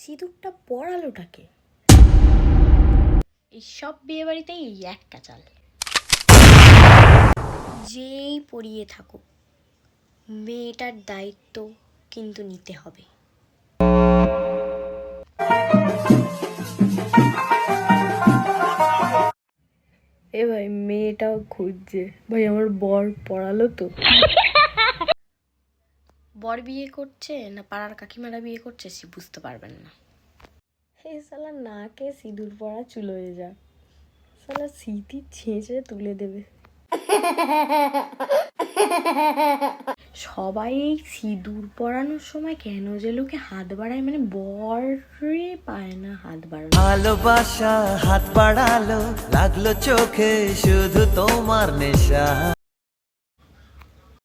সিঁদুরটা পড়ালোটাকে? এই সব বিয়ে বাড়িতেই একটা চাল, যেই পড়িয়ে থাকুক মেয়েটার দায়িত্ব কিন্তু নিতে হবে। এ ভাই, মেয়েটাও খুঁজছে ভাই, আমার বর পড়ালো তো। বর বিয়ে করছে না পাড়ার কাকিমারা বিয়ে করছে সে বুঝতে পারবেন না। হে শালা, নাকে সিঁদুর পড়া চুল হয়ে যা, শালা স্মৃতি ছেঁচে তুলে দেবে। সবাই এই সিঁদুর পরানোর সময় কেন যে লোকে হাত বাড়ায়, মানে বরই পায় না হাত বাড়ানো। ভালোবাসা হাত বাড়ালো, লাগলো চোখে শুধু তোমার নেশা।